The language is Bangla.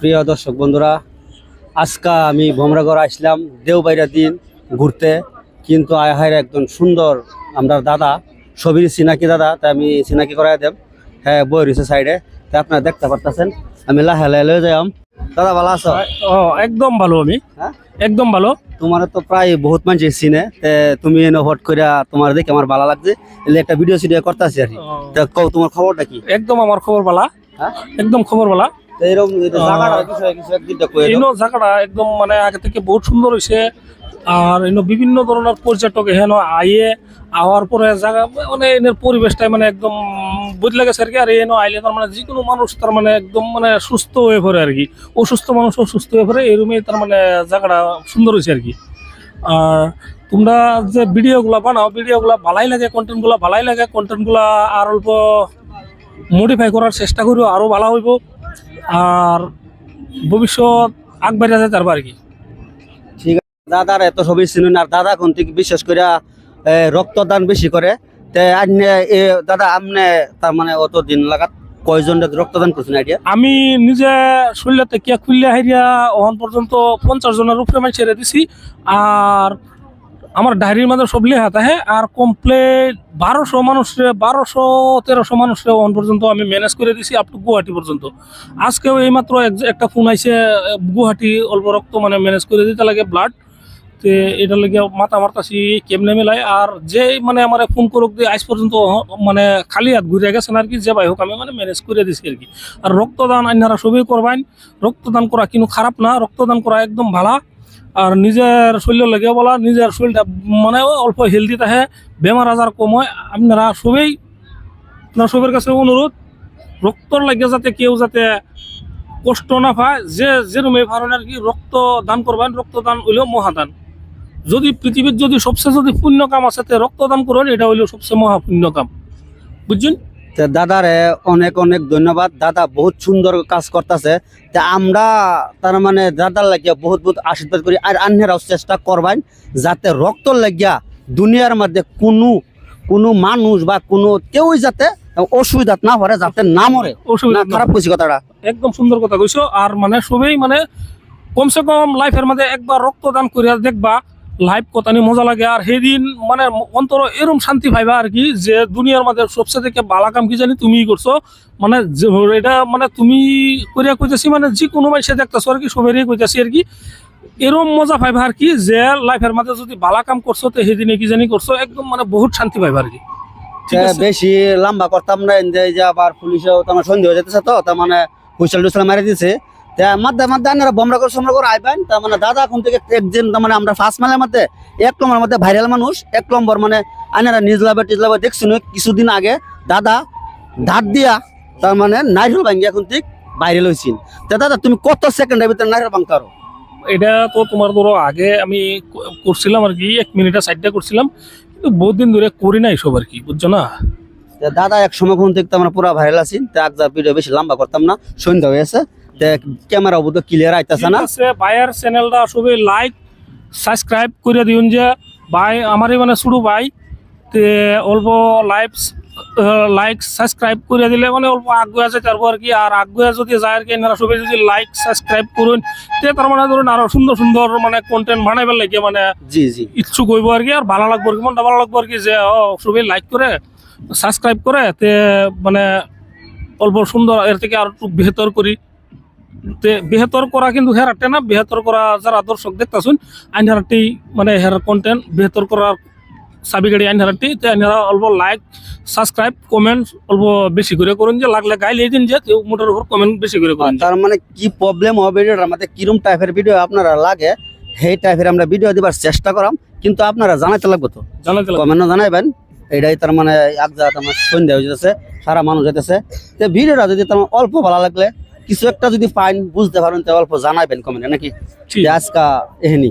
প্রিয় দর্শক বন্ধুরা, আজকে আমি ভোমরাগড় আসলাম দেওবাইরা দিন ঘুরতে, কিন্তু আহার একজন সুন্দর আমরা দাদা ছবির চিনাকি দাদা, তাই আমি চিনাকি করাই দেব। হ্যাঁ, বই রয়েছে সাইডে, তাই আপনারা দেখতে পারতেছেন। আমি লাহে লাহে লয়ে যাই। দাদা ভালো আছো? একদম ভালো। আমি একদম ভালো। তোমার তো প্রায় বহুত মানুষ চিনে, তুমি এনে হট করে তোমার দেখে আমার ভালো লাগছে, একটা ভিডিও সিডিও করতেছি আর কি। কও তোমার খবরটা কি? একদম আমার খবর ভালো, একদম খবর ভালো। জায়গাটা একদম মানে আগে থেকে বহুত সুন্দর হয়েছে, আর বিভিন্ন ধরনের পর্যটক এখানে আইয়ে আওয়ার পরে জায়গা মানে এনের পরিবেশটাই মানে একদম বদলে গেছে আর কি। আর এনে আইলে তার মানে যে কোনো মানুষ তার মানে একদম মানে সুস্থ হয়ে পড়ে আর কি, অসুস্থ মানুষও সুস্থ হয়ে পড়ে, এরকমই তার মানে জায়গাটা সুন্দর হয়েছে আর কি। আর তোমরা যে ভিডিওগুলো বানাও, ভিডিওগুলো ভালাই লাগে, কন্টেন্টগুলো ভালাই লাগে, কন্টেন্টগুলো আর অল্প মডিফাই করার চেষ্টা করিও, আরও ভালো হইব। আর ভবিষ্যৎ আগবাড়িয়া যায় তারপর আর কি। ঠিক আছে, দাদার এত ছবি চিনুন, আর দাদা কোন থেকে বিশেষ করে রক্তদান বেশি করে। দাদা আপনি তার মানে অত দিন লাগাত কয়জন রক্তদান করছেন আইডিয়া? আমি নিজে শরীর থেকে খুললে হাইরিয়া ওখান পর্যন্ত 50 জনের উপরে আমি ছেড়ে দিছি। আর আমার ডায়েরির মধ্যে সব লেখা থাকে। আর কমপ্লিট 1200 মানুষরে 1200-1300 মানুষরে ওখান পর্যন্ত আমি ম্যানেজ করে দিছি, আপ টু গুয়াহাটি পর্যন্ত। আজকেও এইমাত্র একটা ফোন আইছে, গুয়াহাটি অল্প রক্ত মানে ম্যানেজ করে দিতে লাগে, ব্লাড। তো এটা লাগে মাথা মারতাছি কেমনে মেলাই। আর যে মানে আমার ফোন করুক দিয়ে আজ পর্যন্ত মানে খালি হাত ঘুরে গেছেন আর কি, যে ভাই হোক আমি মানে ম্যানেজ করে দিছি আর কি। আর রক্তদান আপনারা সবই করবেন, রক্তদান করা কিন্তু খারাপ না, রক্তদান করা একদম ভালো। আর নিজের শরীর লাগে বলা, নিজের শরীরটা মানে অল্প হেলদি থাকে, বেমার আজার কম হয়। আপনারা সবেই আপনার সবের কাছে অনুরোধ, রক্তর লাগে যাতে কেউ যাতে কষ্ট না পায়, যে যেরকম এই ধরনের আর কি রক্ত দান করবেন। রক্তদান হইলেও মহাদান। যদি পৃথিবীর যদি সবচেয়ে যদি পুণ্য কাম আছে রক্তদান করবেন, এটা হইলেও সবচেয়ে মহাপুণ্য কাম, বুঝছেন? দাদারে অনেক অনেক ধন্যবাদ। দাদা বহুত সুন্দর কাজ করতেছে, তা আমরা তার মানে দাদার লাগিয়া বহুত বহুত আশীর্বাদ করি। আর আন্যরাও চেষ্টা করবেন যাতে রক্ত লাগিয়া দুনিয়ার মধ্যে কোনো মানুষ বা কোনো কেউ যাতে অসুবিধা না পড়ে, যাতে না মরে। অসুবিধা খারাপ কইছি কথাটা? একদম সুন্দর কথা কইছো। আর মানে সবেই মানে কমসে কম লাইফের মধ্যে একবার রক্তদান করিয়া দেখবা, লাইফ কত মজা লাগে। আর সেদিন মানে অন্তর এরকম শান্তি পাইবা আর কি, যে দুনিয়ার মধ্যে সবচেয়ে থেকে ভালো কাম কি জানি তুমি করছো। মানে এটা মানে তুমি করিয়া কইতেছি, মানে যে কোনো মানুষে দেখতেছো আর কি, সবেরই কইতেছি আর কি। এরকম মজা পাইবা আর কি, যে লাইফের মধ্যে যদি ভালো কাম করছো তো সেদিনে কি জানি করছো, একদম মানে বহুত শান্তি পাইবা আর কি। বেশি লম্বা করতাম না, যে আবার পুলিশেও তোমার সন্দেহ হয়ে যেতেছে, তো তার মানে হুইসেল টুইসেল মারি দিছে। মধ্যে মধ্যে বমরা করে আইবেন। তার মানে দাদা এখন থেকে একদিন তার মানে আমরা ফার্স্ট মাইলের মধ্যে 1 নম্বর মধ্যে ভাইরাল মানুষ, 1 নম্বর মানে আইনারা নিজলাবে টিজলাবে দেখছিল কিছুদিন আগে দাদা ধার দিয়া তার মানে নাইরল ভাঙ্গি এখন ঠিক ভাইরাল হয়েছিল। দাদা তুমি কত সেকেন্ডের ভিতরে নাইরল ভাঙতে পারো? এটা তো তোমার ধরো আগে আমি করছিলাম আর কি, 1 মিনিটে 60টা করছিলাম, কিন্তু বহুত দিন ধরে করি না এইসব আর কি, বুঝছো না? দাদা এক সময় কোন থেকে আমরা পুরো ভাইরাল আছি, ভিডিও বেশি লম্বা করতাম না, সন্ধ্যা হয়েছে, ক্যামেরা বুধ ক্লিয়ার আইতাছে না। ভাইয়ের চ্যানেলটা সবাই লাইক সাবস্ক্রাইব করে দিন, যে ভাই আমারই মানে শুরু ভাই, তে অল্প লাইক সাবস্ক্রাইব করে দিলে মানে অল্প আগুয়া যায় তারপর আর কি। আর আগুয়া যদি যায় আর কি, এনারা সবাই যদি লাইক সাবস্ক্রাইব করুন, তে তার মানে ধরুন আরো সুন্দর সুন্দর মানে কন্টেন্ট বানাইবার লাগে মানে জি জি ইচ্ছুক হইব আর কি। আর ভালো লাগবে আর কি, মনটা ভালো লাগবে আর কি, যে সবাই লাইক করে সাবস্ক্রাইব করে, তে মানে অল্প সুন্দর এর থেকে আর একটু বেহতর করি। বেহতর করা কিন্তু হেরাতে না, বেহতর করা যারা দর্শক দেখতেছুন আইন হারাটি মানে হেরার কন্টেন্ট বেহতর করার চাবিগাড়ি আইন হারাটি। আইনারা অল্প লাইক সাবস্ক্রাইব কমেন্ট অল্প বেশি করে করুন, যে লাগলে গাইলে দিন, যে মোটার উপর কমেন্ট বেশি করে করুন। তার মানে কি প্রবলেম হবে ভিডিওটার মধ্যে, কিরম টাইপের ভিডিও আপনারা লাগে সেই টাইপের আমরা ভিডিও দিবার চেষ্টা করাম, কিন্তু আপনারা জানাইতে লাগবে, তো জানাইতে কমেন্ট জানাইবেন। এটাই তার মানে আমার সন্ধ্যা হয়ে যেতেছে, সারা মানুষ যেতেছে। তো ভিডিওটা যদি তোমার অল্প ভালো লাগলে কিছু একটা যদি পাইন বুঝতে পারেন, তো অল্প জানাইবেন কমেন্টে নাকি। আজকা এহেনি।